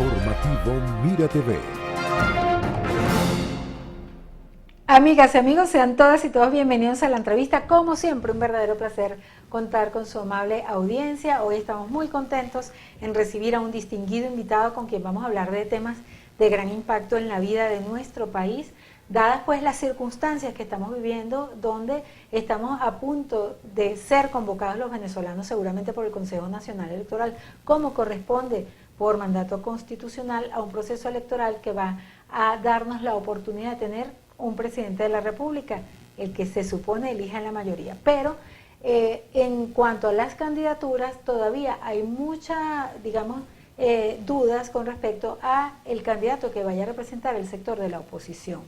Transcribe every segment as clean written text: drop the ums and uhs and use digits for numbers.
Informativo Mira TV. Amigas y amigos, sean todas y todos bienvenidos a la entrevista. Como siempre, un verdadero placer contar con su amable audiencia. Hoy estamos muy contentos en recibir a un distinguido invitado con quien vamos a hablar de temas de gran impacto en la vida de nuestro país, dadas pues las circunstancias que estamos viviendo, donde estamos a punto de ser convocados los venezolanos seguramente por el Consejo Nacional Electoral, como corresponde por mandato constitucional, a un proceso electoral que va a darnos la oportunidad de tener un presidente de la República, el que se supone elija la mayoría. Pero en cuanto a las candidaturas, todavía hay mucha, dudas con respecto a el candidato que vaya a representar el sector de la oposición.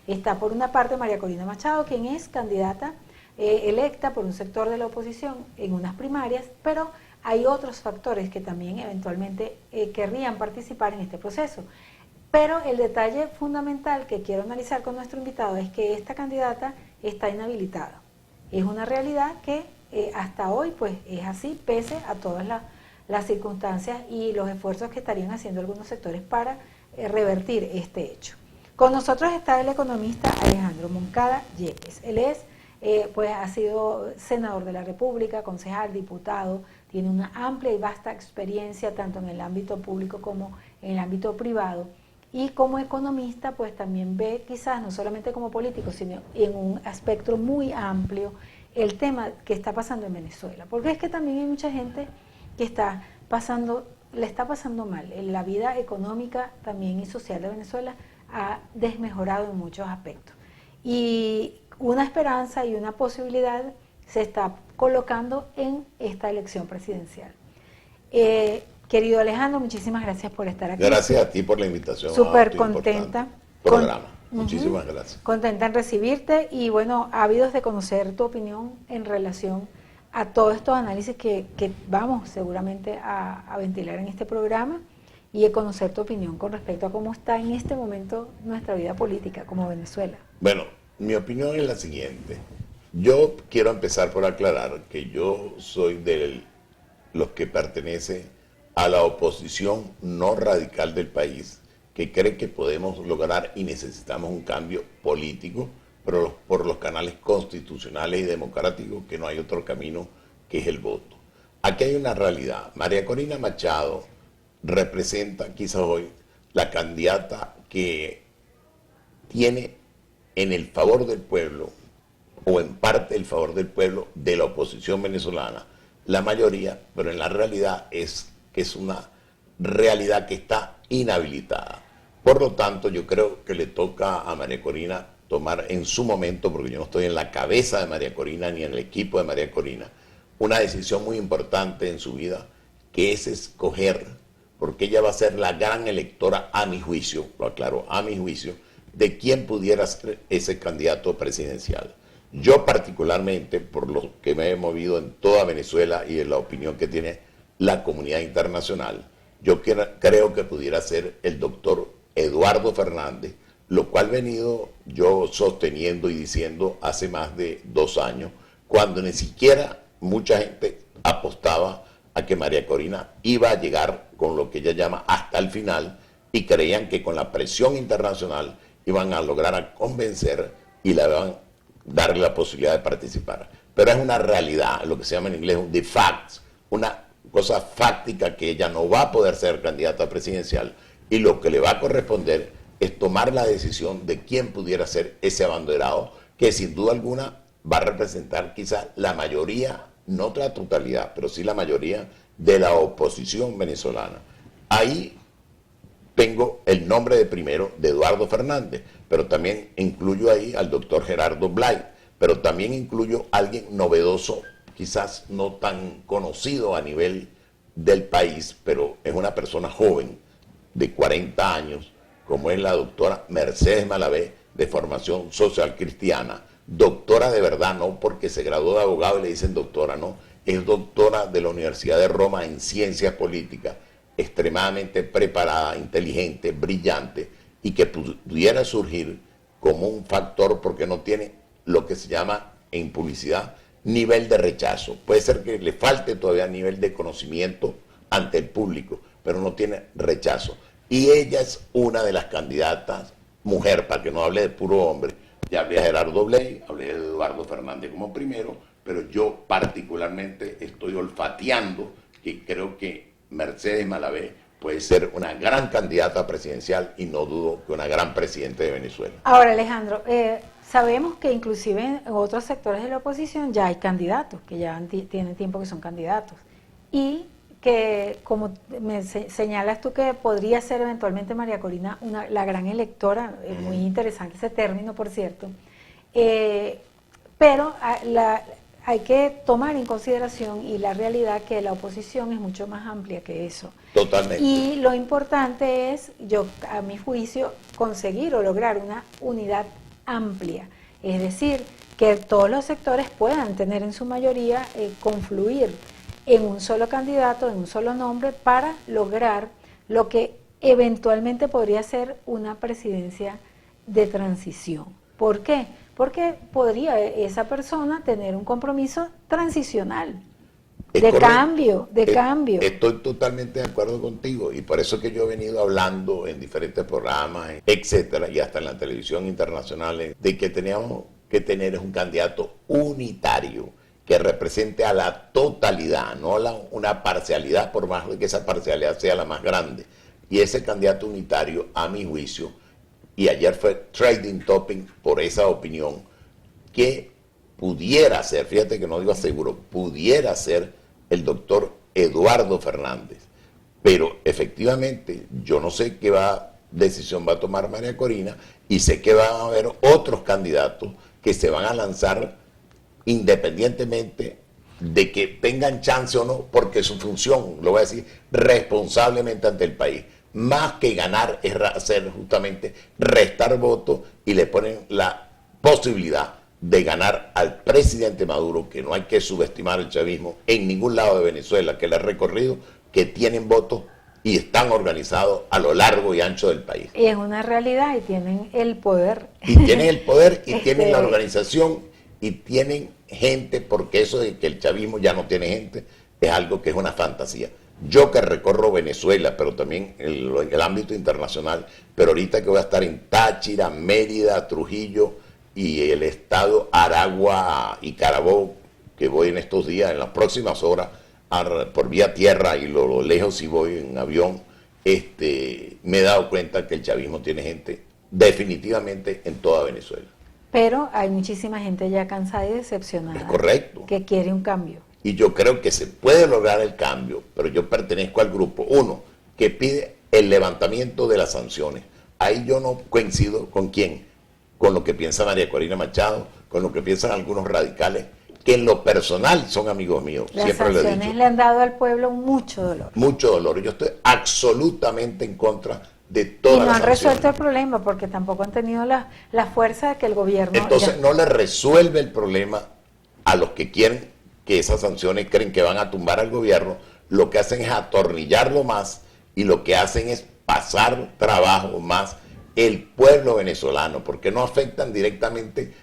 Está por una parte María Corina Machado, quien es candidata electa por un sector de la oposición en unas primarias, pero hay otros factores que también eventualmente querrían participar en este proceso. Pero el detalle fundamental que quiero analizar con nuestro invitado es que esta candidata está inhabilitada. Es una realidad que hasta hoy pues es así, pese a todas las circunstancias y los esfuerzos que estarían haciendo algunos sectores para revertir este hecho. Con nosotros está el economista Alejandro Moncada Yepes. Él es, ha sido senador de la República, concejal, diputado, tiene una amplia y vasta experiencia tanto en el ámbito público como en el ámbito privado. Y como economista, pues también ve quizás no solamente como político, sino en un espectro muy amplio el tema que está pasando en Venezuela. Porque es que también hay mucha gente que le está pasando mal. La vida económica también y social de Venezuela ha desmejorado en muchos aspectos. Y una esperanza y una posibilidad se está colocando en esta elección presidencial. Querido Alejandro, muchísimas gracias por estar aquí. Gracias a ti por la invitación. Súper contenta. Programa. Muchísimas gracias. Contenta en recibirte y bueno, ávidos de conocer tu opinión en relación a todos estos análisis que vamos seguramente a ventilar en este programa y de conocer tu opinión con respecto a cómo está en este momento nuestra vida política como Venezuela. Bueno, mi opinión es la siguiente. Yo quiero empezar por aclarar que yo soy de los que pertenece a la oposición no radical del país, que cree que podemos lograr y necesitamos un cambio político, pero por los canales constitucionales y democráticos, que no hay otro camino que es el voto. Aquí hay una realidad. María Corina Machado representa quizás hoy la candidata que tiene en el favor del pueblo, o en parte el favor del pueblo de la oposición venezolana, la mayoría, pero en la realidad es que es una realidad que está inhabilitada. Por lo tanto, yo creo que le toca a María Corina tomar en su momento, porque yo no estoy en la cabeza de María Corina ni en el equipo de María Corina, una decisión muy importante en su vida, que es escoger, porque ella va a ser la gran electora a mi juicio, lo aclaro, a mi juicio, de quién pudiera ser ese candidato presidencial. Yo particularmente, por lo que me he movido en toda Venezuela y en la opinión que tiene la comunidad internacional, yo creo que pudiera ser el doctor Eduardo Fernández, lo cual he venido yo sosteniendo y diciendo hace más de 2 años, cuando ni siquiera mucha gente apostaba a que María Corina iba a llegar con lo que ella llama hasta el final, y creían que con la presión internacional iban a lograr a convencer y le iban a darle la posibilidad de participar. Pero es una realidad, lo que se llama en inglés un de facts, una cosa fáctica, que ella no va a poder ser candidata presidencial, y lo que le va a corresponder es tomar la decisión de quién pudiera ser ese abanderado, que sin duda alguna va a representar quizás la mayoría, no la totalidad, pero sí la mayoría de la oposición venezolana. Ahí tengo el nombre de primero de Eduardo Fernández, pero también incluyo ahí al doctor Gerardo Blay, pero también incluyo a alguien novedoso, quizás no tan conocido a nivel del país, pero es una persona joven de 40 años, como es la doctora Mercedes Malavé, de formación social cristiana, doctora de verdad, no porque se graduó de abogado y le dicen doctora, no, es doctora de la Universidad de Roma en ciencias políticas, extremadamente preparada, inteligente, brillante, y que pudiera surgir como un factor porque no tiene lo que se llama en publicidad nivel de rechazo. Puede ser que le falte todavía nivel de conocimiento ante el público, pero no tiene rechazo. Y ella es una de las candidatas, mujer, para que no hable de puro hombre. Ya hablé de Gerardo Bley, hablé de Eduardo Fernández como primero, pero yo particularmente estoy olfateando que creo que Mercedes Malavé puede ser una gran candidata presidencial y no dudo que una gran presidenta de Venezuela. Ahora, Alejandro, sabemos que inclusive en otros sectores de la oposición ya hay candidatos, que ya tienen tiempo que son candidatos. Y que, como señalas tú, que podría ser eventualmente María Corina la gran electora, muy interesante ese término, por cierto, pero hay que tomar en consideración y la realidad que la oposición es mucho más amplia que eso. Totalmente. Y lo importante es, a mi juicio, conseguir o lograr una unidad amplia, es decir, que todos los sectores puedan tener en su mayoría confluir en un solo candidato, en un solo nombre, para lograr lo que eventualmente podría ser una presidencia de transición. ¿Por qué? Porque podría esa persona tener un compromiso transicional, cambio. Estoy totalmente de acuerdo contigo y por eso que yo he venido hablando en diferentes programas, etcétera, y hasta en la televisión internacional, de que teníamos que tener un candidato unitario que represente a la totalidad, no una parcialidad, por más de que esa parcialidad sea la más grande. Y ese candidato unitario, a mi juicio, y ayer fue trading topic por esa opinión, que pudiera ser, fíjate que no digo seguro, pudiera ser el doctor Eduardo Fernández. Pero efectivamente, yo no sé qué decisión va a tomar María Corina y sé que van a haber otros candidatos que se van a lanzar independientemente de que tengan chance o no, porque su función, lo voy a decir, responsablemente ante el país, más que ganar es hacer justamente restar votos y le ponen la posibilidad de ganar al presidente Maduro, que no hay que subestimar el chavismo en ningún lado de Venezuela, que le ha recorrido, que tienen votos y están organizados a lo largo y ancho del país. Y es una realidad y tienen el poder. Y tienen el poder y tienen la organización y tienen gente, porque eso de que el chavismo ya no tiene gente es algo que es una fantasía. Yo que recorro Venezuela, pero también el ámbito internacional, pero ahorita que voy a estar en Táchira, Mérida, Trujillo y el estado Aragua y Carabobo, que voy en estos días, en las próximas horas, por vía tierra y lo lejos si voy en avión, me he dado cuenta que el chavismo tiene gente definitivamente en toda Venezuela. Pero hay muchísima gente ya cansada y decepcionada. Es correcto. Que quiere un cambio. Y yo creo que se puede lograr el cambio, pero yo pertenezco al grupo, uno, que pide el levantamiento de las sanciones. Ahí yo no coincido con quién, con lo que piensa María Corina Machado, con lo que piensan algunos radicales, que en lo personal son amigos míos. Las siempre lo he sanciones dicho. le han dado al pueblo mucho dolor. Mucho dolor. Yo estoy absolutamente en contra de todas y no las han sanciones. resuelto el problema porque tampoco han tenido la fuerza de que el gobierno... Entonces no le resuelve el problema a los que quieren que esas sanciones, creen que van a tumbar al gobierno. Lo que hacen es atornillarlo más y lo que hacen es pasar trabajo más el pueblo venezolano, porque no afectan directamente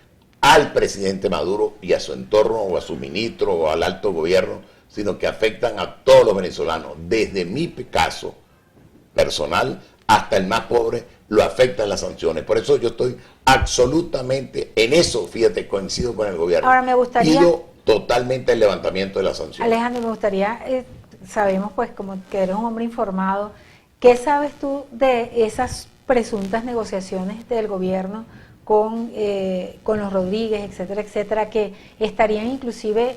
al presidente Maduro y a su entorno o a su ministro o al alto gobierno, sino que afectan a todos los venezolanos. Desde mi caso personal hasta el más pobre lo afectan las sanciones. Por eso yo estoy absolutamente en eso, fíjate, coincido con el gobierno. Ahora me gustaría... Pido totalmente el levantamiento de las sanciones. Alejandro, me gustaría, sabemos pues como que eres un hombre informado, ¿qué sabes tú de esas presuntas negociaciones del gobierno con los Rodríguez, etcétera, etcétera, que estarían inclusive,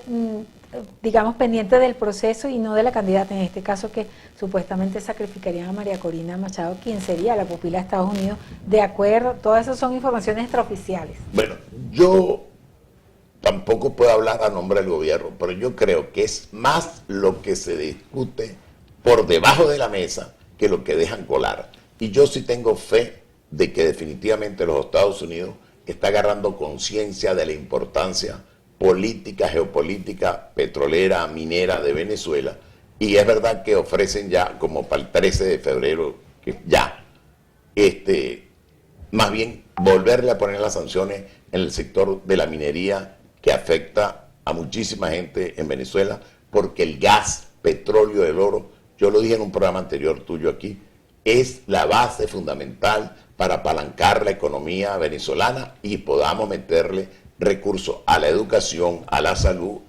digamos, pendientes del proceso y no de la candidata, en este caso que supuestamente sacrificarían a María Corina Machado, quien sería la pupila de Estados Unidos, de acuerdo? Todas esas son informaciones extraoficiales. Bueno, yo tampoco puedo hablar a nombre del gobierno, pero yo creo que es más lo que se discute por debajo de la mesa que lo que dejan colar. Y yo sí tengo fe de que definitivamente los Estados Unidos está agarrando conciencia de la importancia política, geopolítica, petrolera, minera de Venezuela. Y es verdad que ofrecen ya, como para el 13 de febrero, que ya, más bien volverle a poner las sanciones en el sector de la minería, que afecta a muchísima gente en Venezuela, porque el gas, petróleo, el oro, yo lo dije en un programa anterior tuyo aquí, es la base fundamental para apalancar la economía venezolana y podamos meterle recursos a la educación, a la salud,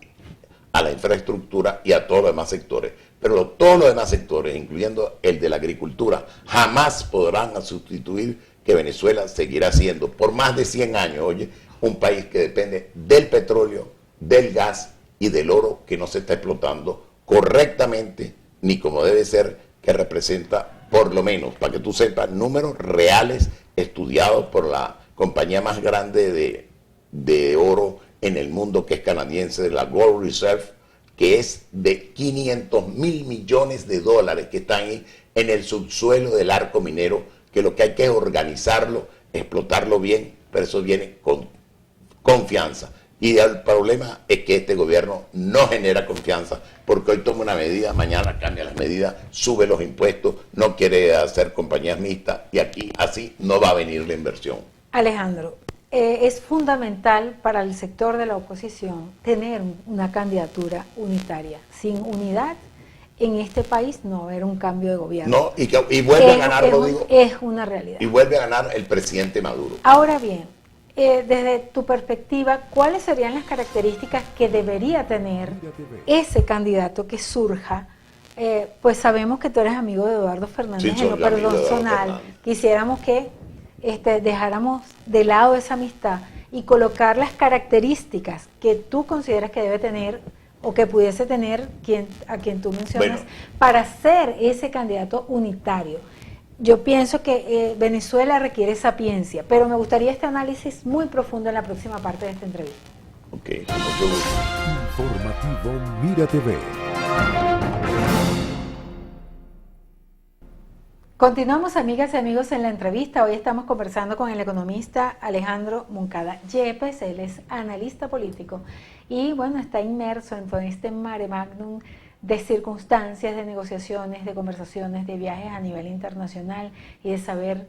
a la infraestructura y a todos los demás sectores. Pero todos los demás sectores, incluyendo el de la agricultura, jamás podrán sustituir que Venezuela seguirá siendo por más de 100 años, oye, un país que depende del petróleo, del gas y del oro que no se está explotando correctamente ni como debe ser, que representa por lo menos, para que tú sepas, números reales estudiados por la compañía más grande de oro en el mundo, que es canadiense, la Gold Reserve, que es de 500.000 millones de dólares que están ahí en el subsuelo del arco minero, que lo que hay que es organizarlo, explotarlo bien, pero eso viene con confianza. Y el problema es que este gobierno no genera confianza, porque hoy toma una medida, mañana cambia las medidas, sube los impuestos, no quiere hacer compañías mixtas, y aquí así no va a venir la inversión. Alejandro, es fundamental para el sector de la oposición tener una candidatura unitaria. Sin unidad, en este país no va a haber un cambio de gobierno. No, y vuelve a ganar, Rodrigo. Es una realidad. Y vuelve a ganar el presidente Maduro. Ahora bien, desde tu perspectiva, ¿cuáles serían las características que debería tener ese candidato que surja? Pues sabemos que tú eres amigo de Eduardo Fernández, Sí, en lo personal. Quisiéramos que dejáramos de lado esa amistad y colocar las características que tú consideras que debe tener o que pudiese tener a quien tú mencionas, para ser ese candidato unitario. Yo pienso que Venezuela requiere sapiencia, pero me gustaría este análisis muy profundo en la próxima parte de esta entrevista. Ok, con mucho gusto. Informativo Mira TV. Continuamos, amigas y amigos, en la entrevista. Hoy estamos conversando con el economista Alejandro Moncada Yepes. Él es analista político y, bueno, está inmerso en todo este mare magnum de circunstancias, de negociaciones, de conversaciones, de viajes a nivel internacional y de saber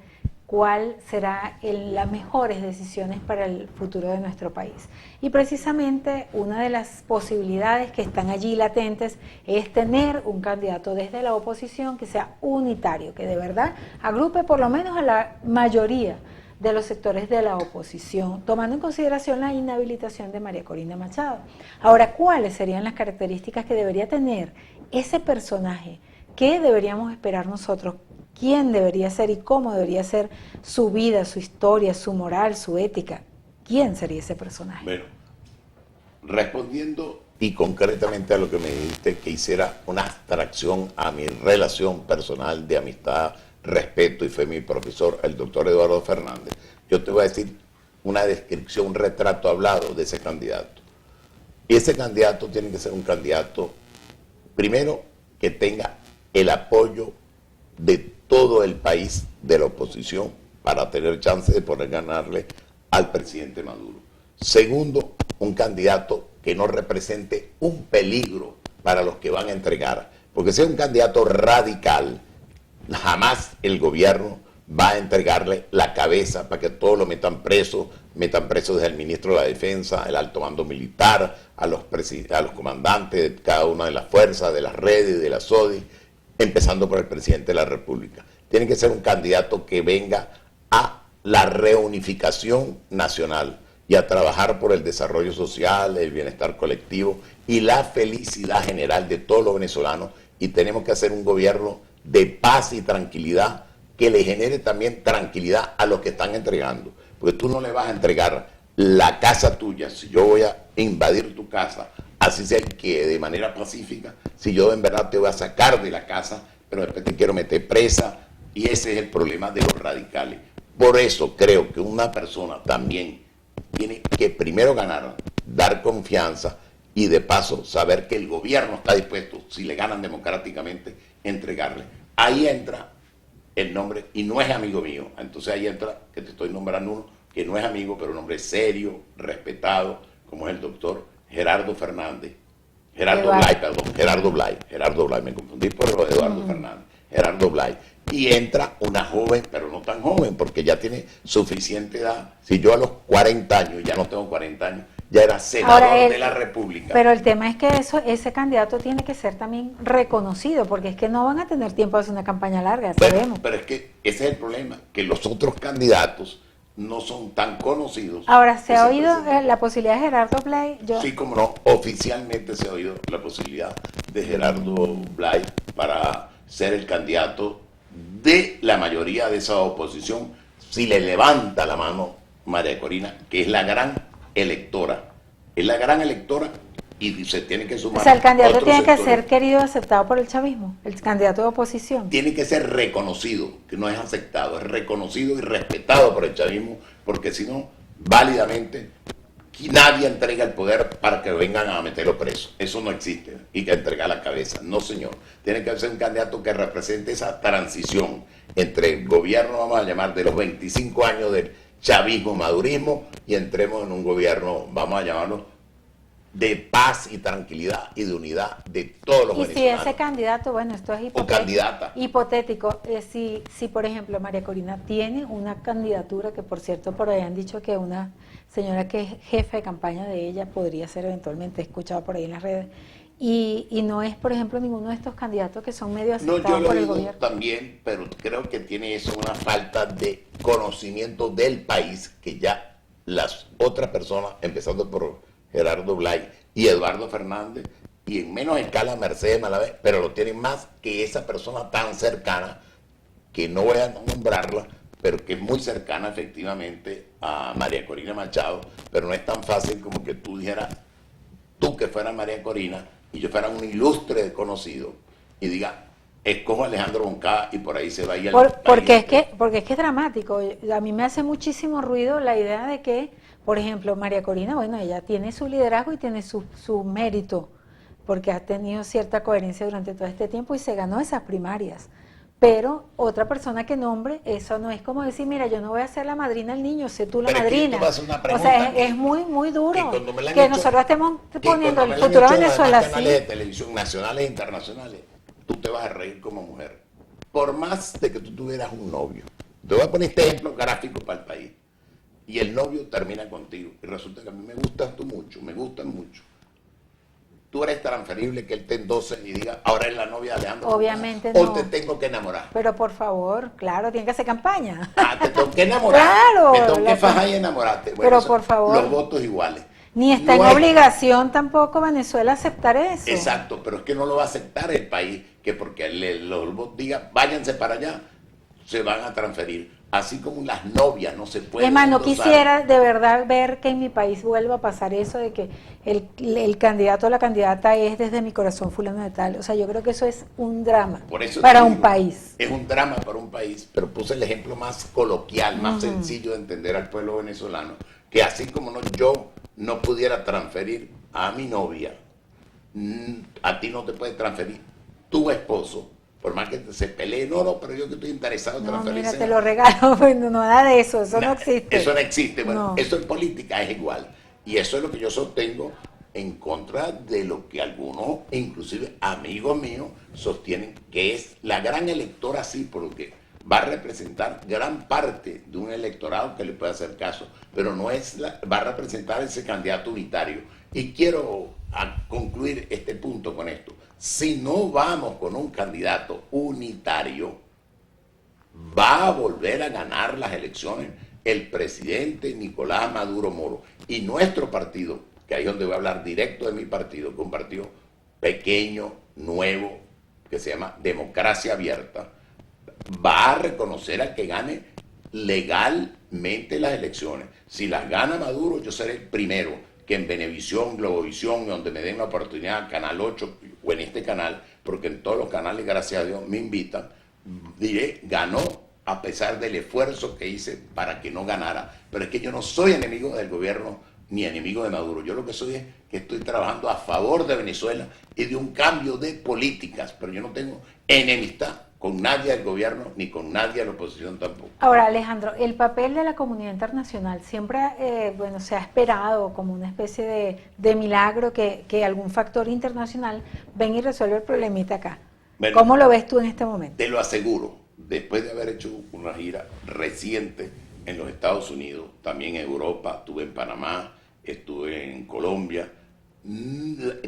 cuál será las mejores decisiones para el futuro de nuestro país. Y precisamente una de las posibilidades que están allí latentes es tener un candidato desde la oposición que sea unitario, que de verdad agrupe por lo menos a la mayoría de los sectores de la oposición, tomando en consideración la inhabilitación de María Corina Machado. Ahora, ¿cuáles serían las características que debería tener ese personaje? ¿Qué deberíamos esperar nosotros? ¿Quién debería ser y cómo debería ser su vida, su historia, su moral, su ética? ¿Quién sería ese personaje? Bueno, respondiendo y concretamente a lo que me dijiste, que hiciera una abstracción a mi relación personal de amistad, respeto, y fue mi profesor, el doctor Eduardo Fernández, yo te voy a decir una descripción, un retrato hablado de ese candidato. Y ese candidato tiene que ser un candidato, primero, que tenga el apoyo de todo el país de la oposición para tener chance de poder ganarle al presidente Maduro. Segundo, un candidato que no represente un peligro para los que van a entregar, porque si es un candidato radical, jamás el gobierno va a entregarle la cabeza para que todos lo metan preso desde el ministro de la Defensa, el alto mando militar, a los comandantes de cada una de las fuerzas, de las redes, de la SODI, empezando por el presidente de la República. Tiene que ser un candidato que venga a la reunificación nacional y a trabajar por el desarrollo social, el bienestar colectivo y la felicidad general de todos los venezolanos. Y tenemos que hacer un gobierno de paz y tranquilidad que le genere también tranquilidad a los que están entregando. Porque tú no le vas a entregar la casa tuya, si yo voy a invadir tu casa, así sea que de manera pacífica, si yo en verdad te voy a sacar de la casa, pero después te quiero meter presa, y ese es el problema de los radicales. Por eso creo que una persona también tiene que primero ganar, dar confianza y de paso saber que el gobierno está dispuesto, si le ganan democráticamente, entregarle. Ahí entra el nombre, y no es amigo mío, entonces ahí entra que te estoy nombrando uno que no es amigo, pero un hombre serio, respetado, como es el doctor Gerardo Fernández. Gerardo Blay, me confundí por Eduardo Fernández. Gerardo Blay. Y entra una joven, pero no tan joven, porque ya tiene suficiente edad. Si yo a los 40 años, ya no tengo 40 años, ya era senador Ahora, de la República. Pero el tema es que ese candidato tiene que ser también reconocido, porque es que no van a tener tiempo de hacer una campaña larga, sabemos. Pero es que ese es el problema, que los otros candidatos no son tan conocidos. Ahora, ¿se ha que oído presentan. la posibilidad de Gerardo Blay? Sí, como no, oficialmente se ha oído la posibilidad de Gerardo Blay para ser el candidato de la mayoría de esa oposición, si le levanta la mano María Corina, que es la gran electora. Es la gran electora y se tiene que sumar. O sea, el candidato otros tiene que sectores. ser querido y aceptado por el chavismo, el candidato de oposición. Tiene que ser reconocido, que no es aceptado, es reconocido y respetado por el chavismo, porque si no, válidamente, nadie entrega el poder para que vengan a meterlo preso. Eso no existe. Y que entregar la cabeza. No, señor. Tiene que ser un candidato que represente esa transición entre el gobierno, vamos a llamar, de los 25 años del chavismo, madurismo, y entremos en un gobierno, vamos a llamarlo, de paz y tranquilidad y de unidad de todos los Y si venezolanos. ese candidato, bueno, esto es O candidata. hipotético, si por ejemplo María Corina tiene una candidatura, que por cierto por ahí han dicho que una señora que es jefe de campaña de ella podría ser eventualmente, he escuchado por ahí en las redes, y no es por ejemplo ninguno de estos candidatos que son medio No, aceptados yo lo por el digo gobierno. también, pero creo que tiene eso una falta de conocimiento del país, que ya las otras personas, empezando por Gerardo Blay y Eduardo Fernández, y en menos escala Mercedes Malavé, pero lo tienen más que esa persona tan cercana, que no voy a nombrarla, pero que es muy cercana efectivamente a María Corina Machado, pero no es tan fácil como que tú dijeras, tú que fueras María Corina y yo fuera un ilustre desconocido y diga, escojo a Alejandro Moncada y por ahí se va a ir Porque es que es dramático. A mí me hace muchísimo ruido la idea de que, por ejemplo, María Corina, bueno, ella tiene su liderazgo y tiene su mérito, porque ha tenido cierta coherencia durante todo este tiempo y se ganó esas primarias. Pero otra persona que nombre, eso no es como decir, mira, yo no voy a ser la madrina del niño, sé tú la Pero es que madrina. yo te voy a hacer una O pregunta sea, que- es muy, muy duro que cuando me la han que hecho- nosotros estemos que poniendo cuando el me la han futuro de hecho en los Venezuela demás canales de así. televisión nacionales e internacionales, tú te vas a reír como mujer. Por más de que tú tuvieras un novio. Te voy a poner este ejemplo gráfico para el país. Y el novio termina contigo. Y resulta que a mí me gustas tú mucho, me gustan mucho. Tú eres transferible que él te endose y diga, ahora es la novia de Alejandro. Obviamente Moncada, no. O te tengo que enamorar. Pero por favor, claro, tiene que hacer campaña. Ah, te tengo que enamorar. Claro, Me tengo que la- fajar y enamorarte. Pero eso, por favor. Los votos iguales. Ni está No en es- obligación tampoco Venezuela aceptar eso. Exacto, pero es que no lo va a aceptar el país, que porque los votos digan, váyanse para allá, se van a transferir. Así como las novias no se pueden Es más, no endosar. quisiera de verdad ver que en mi país vuelva a pasar eso de que el candidato o la candidata es desde mi corazón fulano de tal. O sea, yo creo que eso es un drama Por eso para te un digo, país. Es un drama para un país, pero puse el ejemplo más coloquial, más sencillo de entender al pueblo venezolano, que así como yo no pudiera transferir a mi novia, a ti no te puede transferir tu esposo, por más que se pelee, pero yo que estoy interesado en No, mira, transferirse. te lo regalo, bueno, no nada de eso, eso no existe. Eso no existe. Bueno, No. eso en política es igual. Y eso es lo que yo sostengo en contra de lo que algunos, inclusive amigos míos, sostienen, que es la gran electora, sí, porque va a representar gran parte de un electorado que le puede hacer caso, pero no es va a representar ese candidato unitario. Y quiero concluir este punto con esto. Si no vamos con un candidato unitario, va a volver a ganar las elecciones el presidente Nicolás Maduro Moro. Y nuestro partido, que ahí es donde voy a hablar directo de mi partido, que es un partido pequeño, nuevo, que se llama Democracia Abierta, va a reconocer al que gane legalmente las elecciones. Si las gana Maduro, yo seré el primero que en Venevisión, Globovisión, donde me den la oportunidad, Canal 8 o en este canal, porque en todos los canales, gracias a Dios, me invitan, diré, ganó a pesar del esfuerzo que hice para que no ganara. Pero es que yo no soy enemigo del gobierno ni enemigo de Maduro. Yo lo que soy es que estoy trabajando a favor de Venezuela y de un cambio de políticas, pero yo no tengo enemistad con nadie del gobierno ni con nadie de la oposición tampoco. Ahora, Alejandro, el papel de la comunidad internacional siempre, bueno, se ha esperado como una especie de milagro que algún factor internacional venga y resuelva el problemita acá. Bueno, ¿Cómo lo ves tú en este momento? Te lo aseguro, después de haber hecho una gira reciente en los Estados Unidos, también en Europa, estuve en Panamá, estuve en Colombia,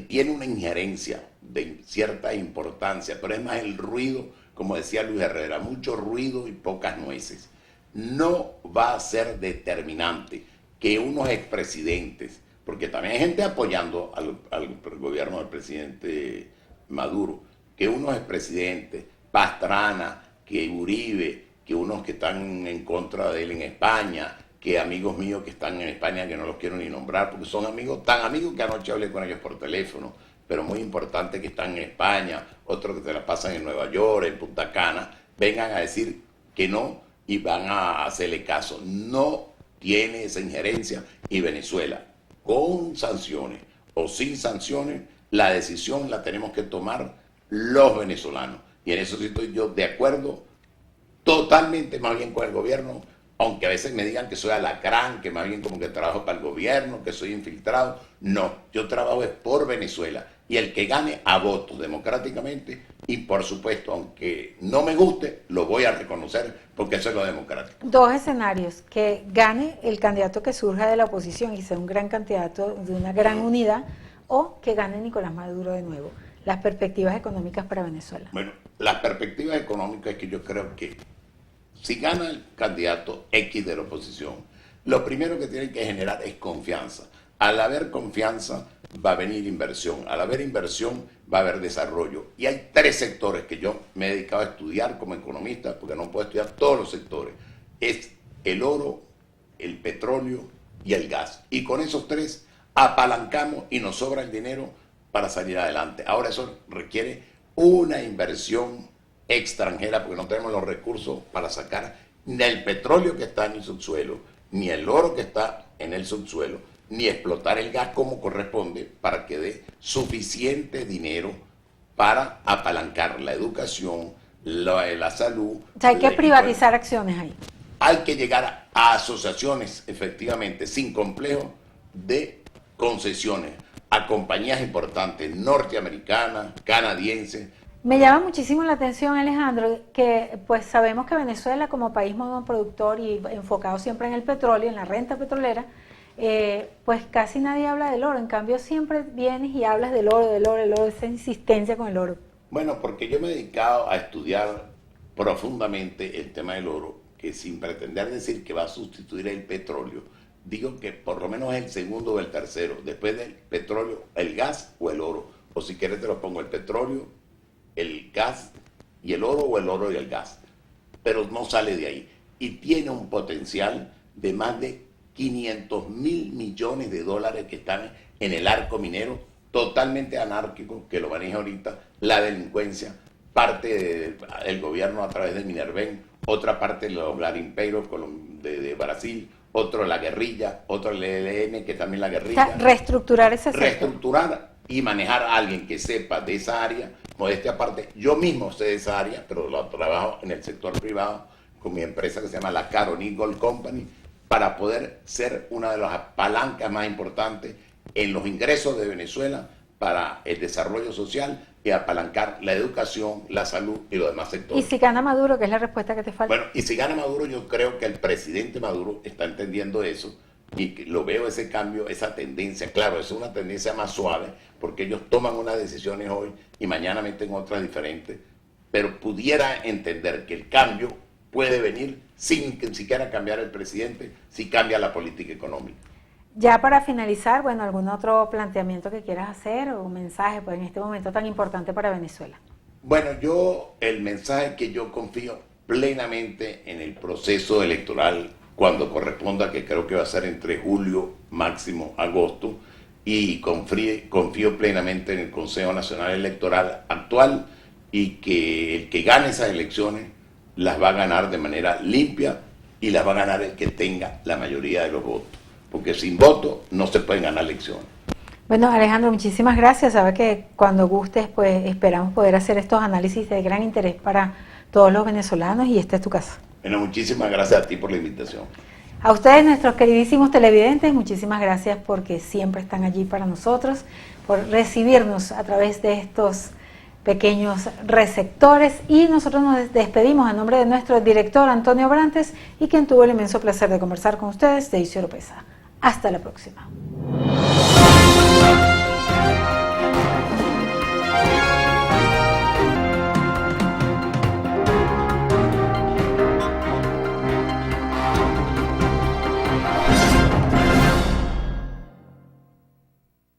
tiene una injerencia de cierta importancia, pero es más el ruido, como decía Luis Herrera, mucho ruido y pocas nueces. No va a ser determinante que unos expresidentes, porque también hay gente apoyando al gobierno del presidente Maduro, que unos expresidentes, Pastrana, que Uribe, que unos que están en contra de él en España, que amigos míos que están en España, que no los quiero ni nombrar, porque son amigos, tan amigos que anoche hablé con ellos por teléfono, pero muy importante que están en España, otros que se la pasan en Nueva York, en Punta Cana, vengan a decir que no y van a hacerle caso. No tiene esa injerencia, y Venezuela, con sanciones o sin sanciones, la decisión la tenemos que tomar los venezolanos. Y en eso sí estoy yo de acuerdo totalmente más bien con el gobierno, aunque a veces me digan que soy alacrán, que más bien como que trabajo para el gobierno, que soy infiltrado. No, yo trabajo es por Venezuela, y el que gane a votos democráticamente, y por supuesto, aunque no me guste, lo voy a reconocer porque eso es lo democrático. Dos escenarios: que gane el candidato que surja de la oposición y sea un gran candidato de una gran unidad, o que gane Nicolás Maduro de nuevo. Las perspectivas económicas para Venezuela. Bueno, las perspectivas económicas es que yo creo que si gana el candidato X de la oposición, lo primero que tiene que generar es confianza. Al haber confianza va a venir inversión, al haber inversión va a haber desarrollo. Y hay tres sectores que yo me he dedicado a estudiar como economista, porque no puedo estudiar todos los sectores. Es el oro, el petróleo y el gas. Y con esos tres apalancamos y nos sobra el dinero para salir adelante. Ahora eso requiere una inversión extranjera, porque no tenemos los recursos para sacar ni el petróleo que está en el subsuelo, ni el oro que está en el subsuelo, ni explotar el gas como corresponde para que dé suficiente dinero para apalancar la educación, la salud. O sea, hay que privatizar acciones ahí. Hay que llegar a asociaciones, efectivamente, sin complejo, de concesiones a compañías importantes, norteamericanas, canadienses. Me llama muchísimo la atención, Alejandro, que pues sabemos que Venezuela, como país monoproductor y enfocado siempre en el petróleo, en la renta petrolera, pues casi nadie habla del oro. En cambio, siempre vienes y hablas del oro, esa insistencia con el oro. Bueno, porque yo me he dedicado a estudiar profundamente el tema del oro, que sin pretender decir que va a sustituir el petróleo, digo que por lo menos es el segundo o el tercero, después del petróleo, el gas o el oro. O si quieres te lo pongo: el petróleo, el gas y el oro, o el oro y el gas. Pero no sale de ahí. Y tiene un potencial de más de 500 mil millones de dólares que están en el arco minero, totalmente anárquico, que lo maneja ahorita la delincuencia, parte del gobierno a través del Minerven, otra parte de los garimpeiros de Brasil, otro la guerrilla, otro el ELN, que también la guerrilla. O sea, reestructurar ese sector. Reestructurar y manejar a alguien que sepa de esa área. Modestia aparte, yo mismo sé de esa área, pero lo trabajo en el sector privado con mi empresa que se llama la Caroni Gold Company, para poder ser una de las palancas más importantes en los ingresos de Venezuela para el desarrollo social y apalancar la educación, la salud y los demás sectores. Y si gana Maduro, que es la respuesta que te falta. Bueno, y si gana Maduro, yo creo que el presidente Maduro está entendiendo eso, y que lo veo ese cambio, esa tendencia. Claro, es una tendencia más suave, porque ellos toman unas decisiones hoy y mañana meten otras diferentes, pero pudiera entender que el cambio puede venir sin que siquiera cambiar el presidente, si cambia la política económica. Ya para finalizar, bueno, ¿algún otro planteamiento que quieras hacer o un mensaje pues, en este momento tan importante para Venezuela? Bueno, el mensaje es que yo confío plenamente en el proceso electoral cuando corresponda, que creo que va a ser entre julio, máximo agosto, y confío plenamente en el Consejo Nacional Electoral actual, y que el que gane esas elecciones las va a ganar de manera limpia, y las va a ganar el que tenga la mayoría de los votos, porque sin voto no se pueden ganar elecciones. Bueno, Alejandro, muchísimas gracias. Sabe que cuando gustes, pues esperamos poder hacer estos análisis de gran interés para todos los venezolanos, y esta es tu casa. Bueno, muchísimas gracias a ti por la invitación. A ustedes, nuestros queridísimos televidentes, muchísimas gracias porque siempre están allí para nosotros, por recibirnos a través de estos pequeños receptores, y nosotros nos despedimos a nombre de nuestro director Antonio Brantes y quien tuvo el inmenso placer de conversar con ustedes, Deisio Oropesa. Hasta la próxima.